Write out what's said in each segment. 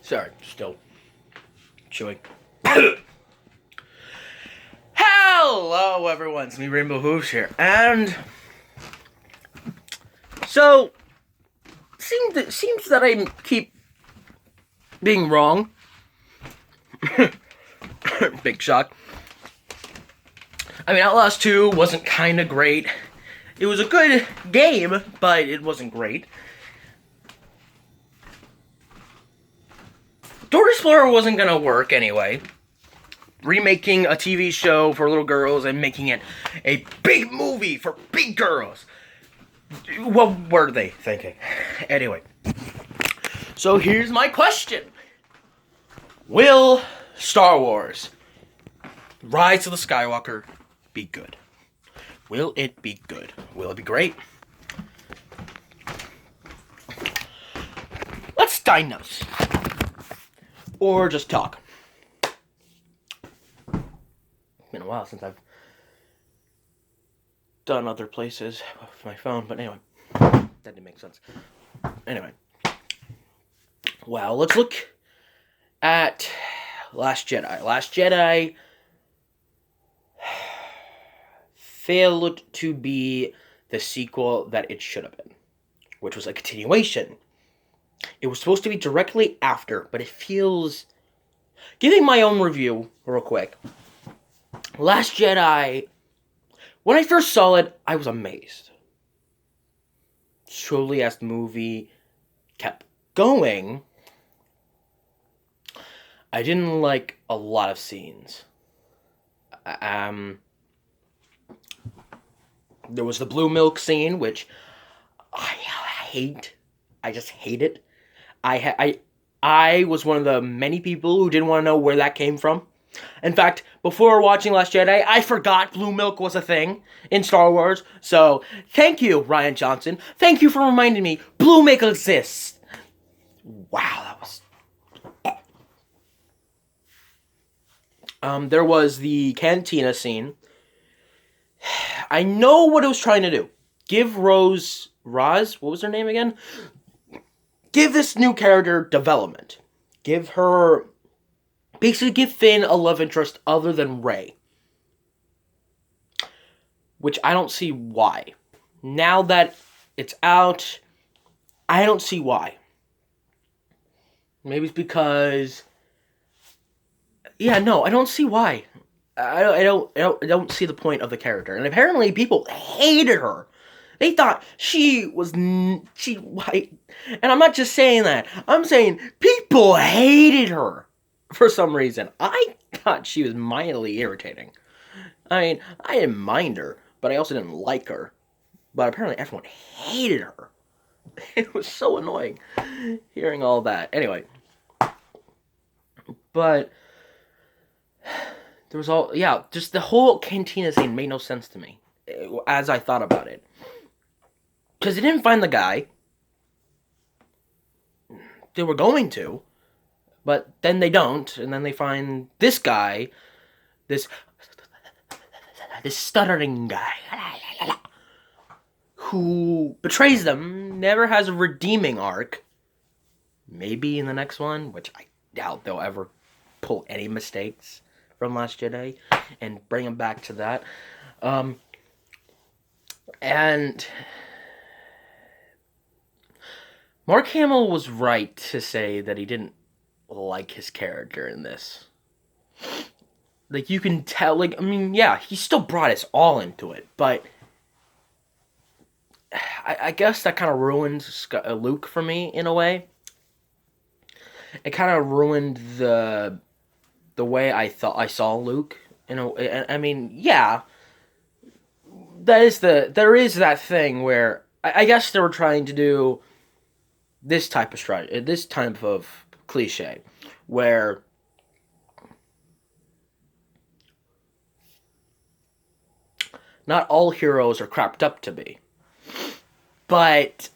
Sorry, still chewing. Hello, everyone. It's me, Rainbow Hooves here, and so seems that I keep being wrong. Big shock. I mean, Outlast 2 wasn't kind of great. It was a good game, but it wasn't great. Door Explorer wasn't gonna work anyway. Remaking a TV show for little girls and making it a big movie for big girls. What were they thinking? Anyway. So here's my question. Will Star Wars Rise of the Skywalker be good? Will it be good? Will it be great? Let's diagnose. Or just talk. It's been a while since I've done other places with my phone, but anyway. That didn't make sense. Anyway. Well, let's look at Last Jedi. Last Jedi failed to be the sequel that it should have been, which was a continuation. It was supposed to be directly after, but it feels... Giving my own review real quick. Last Jedi, when I first saw it, I was amazed. Slowly as the movie kept going, I didn't like a lot of scenes. There was the blue milk scene, which I hate. I just hate it. I was one of the many people who didn't want to know where that came from. In fact, before watching Last Jedi, I forgot blue milk was a thing in Star Wars. So, thank you, Rian Johnson. Thank you for reminding me blue milk exists. Wow, that was... There was the cantina scene. I know what it was trying to do. Give Roz, what was her name again? Give this new character development. Give her... Basically give Finn a love interest other than Rey. Which I don't see why. Now that it's out, I don't see why. Maybe it's because... Yeah, no, I don't see why. I don't see the point of the character. And apparently people hated her. They thought she was white. And I'm not just saying that. I'm saying people hated her for some reason. I thought she was mildly irritating. I mean, I didn't mind her, but I also didn't like her. But apparently everyone hated her. It was so annoying hearing all that. Anyway. But there was just the whole cantina scene made no sense to me as I thought about it. Because they didn't find the guy. They were going to. But then they don't. And then they find this guy. This stuttering guy. Who betrays them. Never has a redeeming arc. Maybe in the next one. Which I doubt they'll ever pull any mistakes from Last Jedi. And bring them back to that. And... Mark Hamill was right to say that he didn't like his character in this. Like, you can tell, like, I mean, yeah, he still brought his all into it, but I guess that kind of ruined Luke for me, in a way. It kind of ruined the way I thought I saw Luke, I mean, yeah, there is that thing where, I guess they were trying to do this type of strategy, this type of cliche, where not all heroes are crapped up to be. But,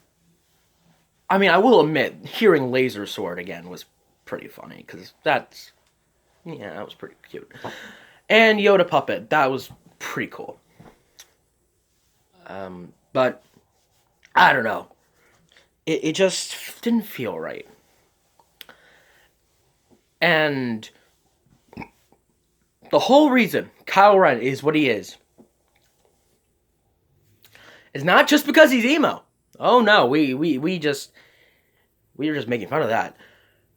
I mean, I will admit, hearing Laser Sword again was pretty funny, because that was pretty cute. And Yoda Puppet, that was pretty cool. But, I don't know. It just didn't feel right. And the whole reason Kylo Ren is what he is not just because he's emo. Oh no, we were just making fun of that.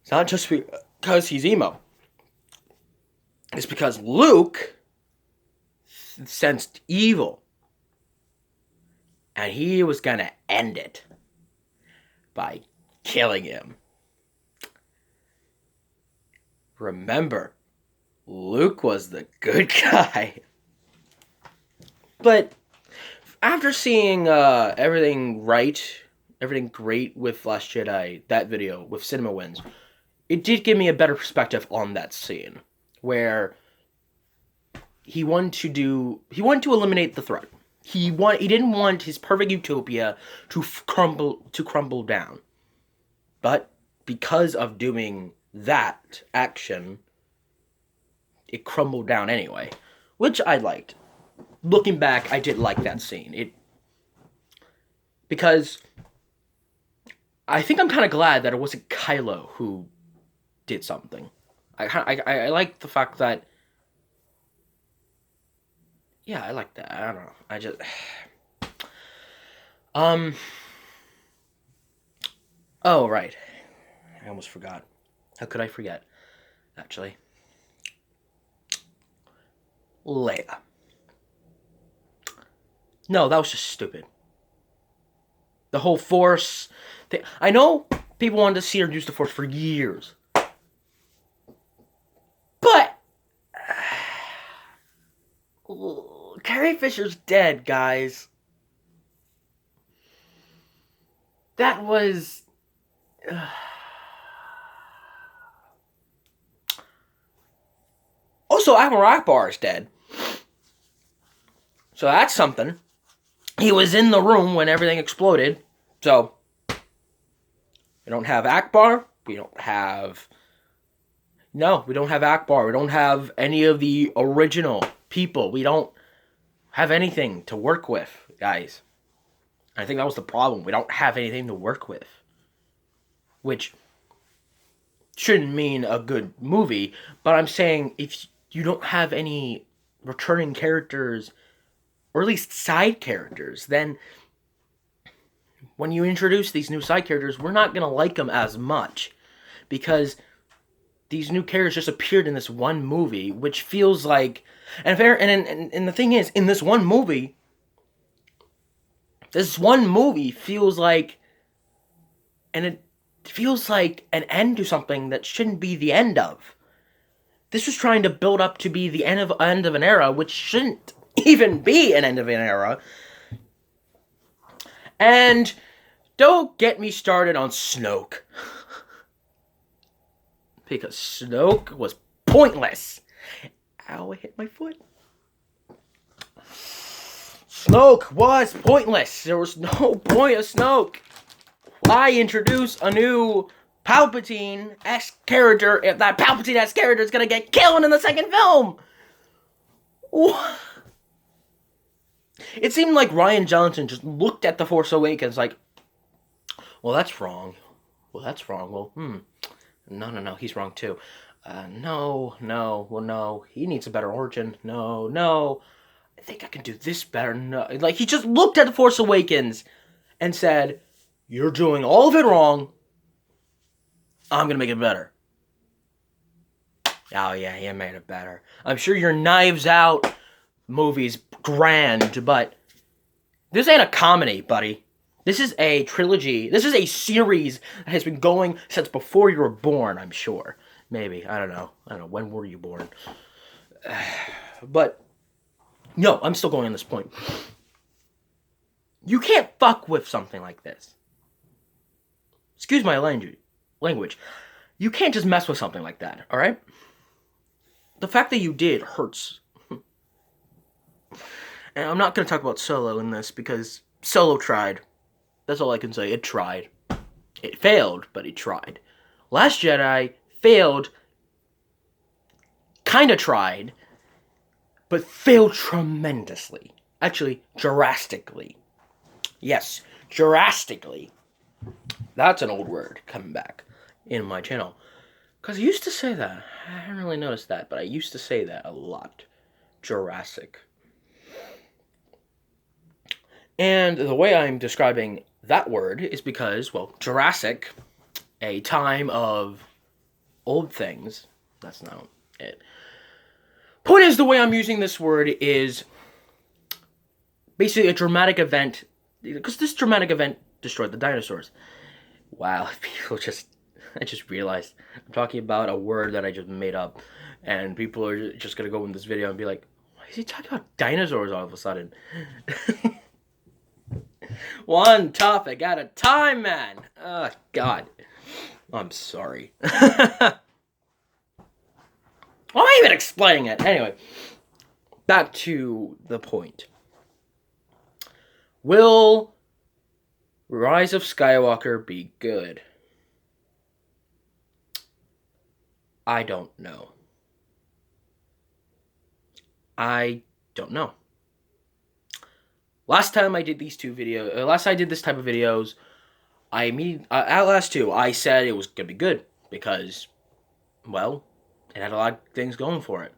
It's not just because he's emo. It's because Luke sensed evil. And he was gonna end it by killing him. Remember, Luke was the good guy. But after seeing everything great with Last Jedi, that video with Cinema Wins, it did give me a better perspective on that scene, where he wanted to eliminate the threat. He didn't want his perfect utopia to crumble down. But because of doing that action, it crumbled down anyway, which I liked. Looking back, I did like that scene. Because I think I'm kind of glad that it wasn't Kylo who did something. I like the fact that, yeah, I like that. I don't know. I just oh right, I almost forgot. How could I forget? Actually, Leia. No, that was just stupid. The whole Force thing. I know people wanted to see her use the Force for years. But Carrie Fisher's dead, guys. That was... Also, Admiral Akbar is dead. So that's something. He was in the room when everything exploded. So, we don't have Akbar. We don't have... No, we don't have Akbar. We don't have any of the original people. We don't have anything to work with, guys. I think that was the problem. We don't have anything to work with. Which shouldn't mean a good movie, but I'm saying if you don't have any returning characters, or at least side characters, then when you introduce these new side characters, we're not going to like them as much. Because these new characters just appeared in this one movie, which feels like... And the thing is, in this one movie feels like... And it feels like an end to something that shouldn't be the end of. This was trying to build up to be the end of an era, which shouldn't even be an end of an era. And don't get me started on Snoke. Because Snoke was pointless. Ow, I hit my foot. Snoke was pointless. There was no point of Snoke. Why introduce a new Palpatine-esque character if that Palpatine-esque character is going to get killed in the second film? What? It seemed like Rian Johnson just looked at The Force Awakens like, well, that's wrong. Well, No, he's wrong too. No, he needs a better origin. No, I think I can do this better. No, like, he just looked at The Force Awakens and said, you're doing all of it wrong. I'm gonna make it better. Oh yeah, he made it better. I'm sure your Knives Out movie's grand, but this ain't a comedy, buddy. This is a trilogy. This is a series that has been going since before you were born, I'm sure. Maybe. I don't know. When were you born? But, no, I'm still going on this point. You can't fuck with something like this. Excuse my language. You can't just mess with something like that, alright? The fact that you did hurts. And I'm not going to talk about Solo in this because Solo tried. That's all I can say. It tried. It failed, but it tried. Last Jedi failed, kinda tried, but failed tremendously. Actually, drastically. Yes, drastically. That's an old word coming back in my channel. Because I used to say that. I haven't really noticed that, but I used to say that a lot. Jurassic. And the way I'm describing that word is because, well, Jurassic, a time of old things. That's not it. Point is, the way I'm using this word is basically a dramatic event, because this dramatic event destroyed the dinosaurs. Wow, I just realized I'm talking about a word that I just made up, and people are just gonna go in this video and be like, why is he talking about dinosaurs all of a sudden? One topic at a time, man. Oh, God. I'm sorry. Why am I even explaining it? Anyway, back to the point. Will Rise of Skywalker be good? I don't know. I don't know. Last time I did these two videos, last I did this type of videos, at last two, I said it was gonna be good because, well, it had a lot of things going for it.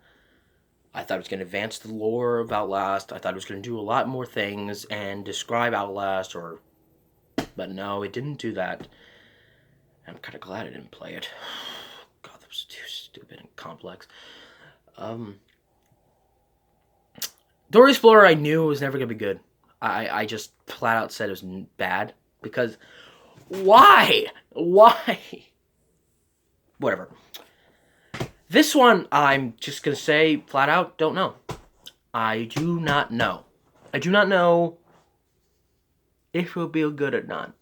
I thought it was gonna advance the lore of Outlast. I thought it was gonna do a lot more things and describe Outlast, but no, it didn't do that. I'm kind of glad I didn't play it. God, that was too stupid and complex. Dora Explorer, I knew it was never gonna be good. I just flat out said it was bad because why? Whatever. This one, I'm just gonna say flat out, don't know. I do not know. I do not know if it will be good or not.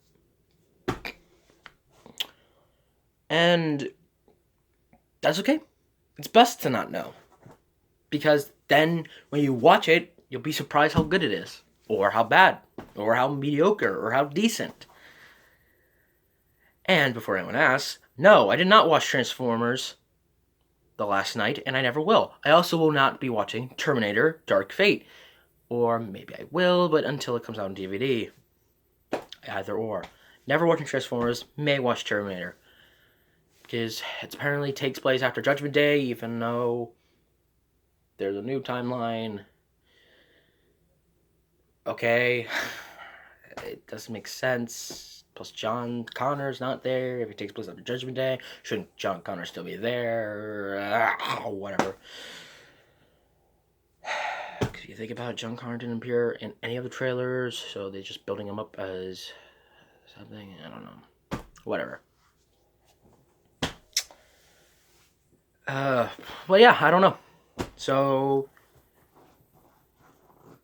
And that's okay. It's best to not know. Because then when you watch it, you'll be surprised how good it is. Or how bad. Or how mediocre. Or how decent. And before anyone asks, no, I did not watch Transformers the last night, and I never will. I also will not be watching Terminator Dark Fate. Or maybe I will, but until it comes out on DVD. Either or. Never watching Transformers, may watch Terminator. Because it apparently takes place after Judgment Day, even though there's a new timeline. Okay. It doesn't make sense. Plus, John Connor's not there. If it takes place after Judgment Day, shouldn't John Connor still be there? Whatever. Because you think about it, John Connor didn't appear in any of the trailers, so they're just building him up as something. I don't know. Whatever. Well, yeah, I don't know. So,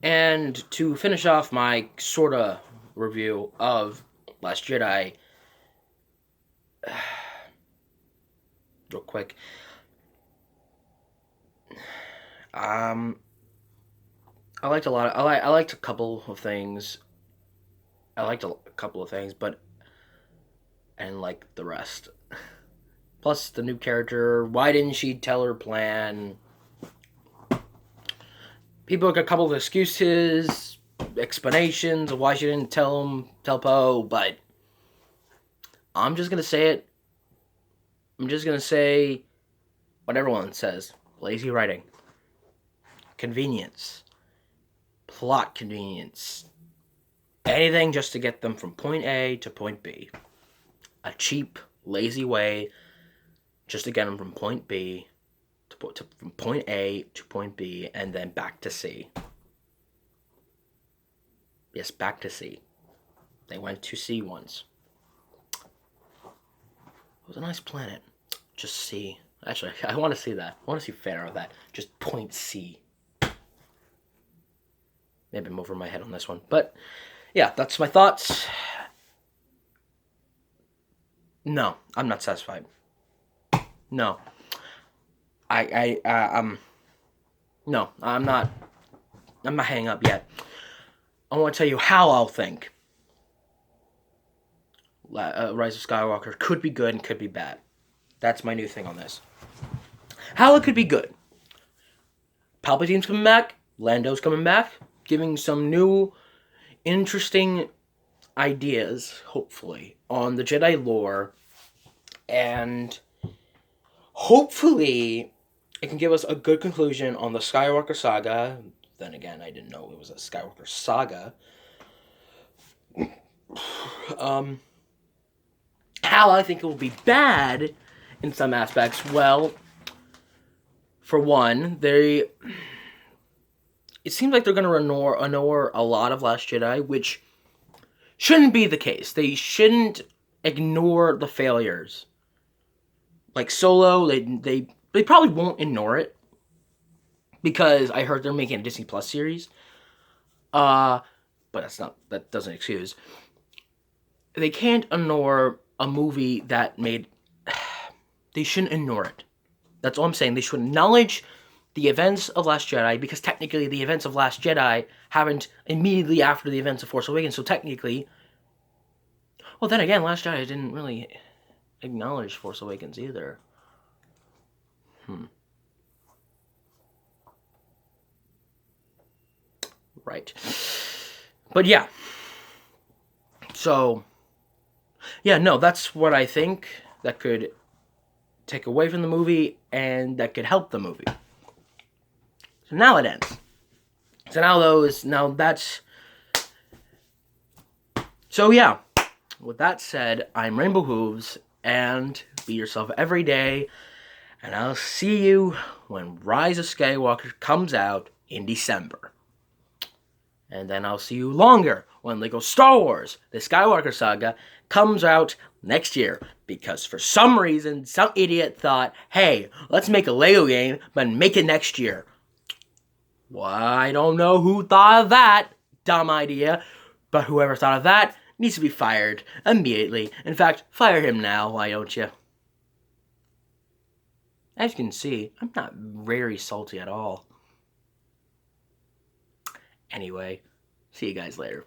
and to finish off my sorta review of Last Jedi, real quick, I liked a lot. I liked a couple of things. But I didn't like the rest. Plus, the new character. Why didn't she tell her plan? People got a couple of excuses, explanations of why she didn't tell Poe, but I'm just gonna say it. I'm just gonna say what everyone says. Lazy writing. Convenience. Plot convenience. Anything just to get them from point A to point B. A cheap, lazy way just to get them from point B from point A to point B and then back to C. Yes, back to C. They went to C once. It was a nice planet. Just C. Actually, I want to see that. I want to see fan art of that. Just point C. Maybe I'm over my head on this one. But, yeah, that's my thoughts. No, I'm not satisfied. No. No, I'm not hanging up yet. I want to tell you how I'll think Rise of Skywalker could be good and could be bad. That's my new thing on this. How it could be good. Palpatine's coming back. Lando's coming back. Giving some new, interesting ideas, hopefully, on the Jedi lore. And Hopefully, it can give us a good conclusion on the Skywalker saga. Then again, I didn't know it was a Skywalker saga. Um, how I think it will be bad in some aspects. Well, for one, it seems like they're going to ignore a lot of Last Jedi, which shouldn't be the case. They shouldn't ignore the failures. Like Solo, they probably won't ignore it because I heard they're making a Disney Plus series. But that doesn't excuse. They can't ignore a movie that made. They shouldn't ignore it. That's all I'm saying. They should acknowledge the events of Last Jedi, because technically the events of Last Jedi happened immediately after the events of Force Awakens, so technically... Well, then again, Last Jedi didn't really acknowledge Force Awakens either. Right. But yeah. So... Yeah, no, that's what I think that could take away from the movie and that could help the movie. So now it ends. Now that's... So yeah, with that said, I'm Rainbow Hooves, and be yourself every day, and I'll see you when Rise of Skywalker comes out in December. And then I'll see you longer when Lego Star Wars, the Skywalker Saga, comes out next year. Because for some reason, some idiot thought, hey, let's make a Lego game, but make it next year. Well, I don't know who thought of that dumb idea, but whoever thought of that needs to be fired immediately. In fact, fire him now, why don't you? As you can see, I'm not very salty at all. Anyway, see you guys later.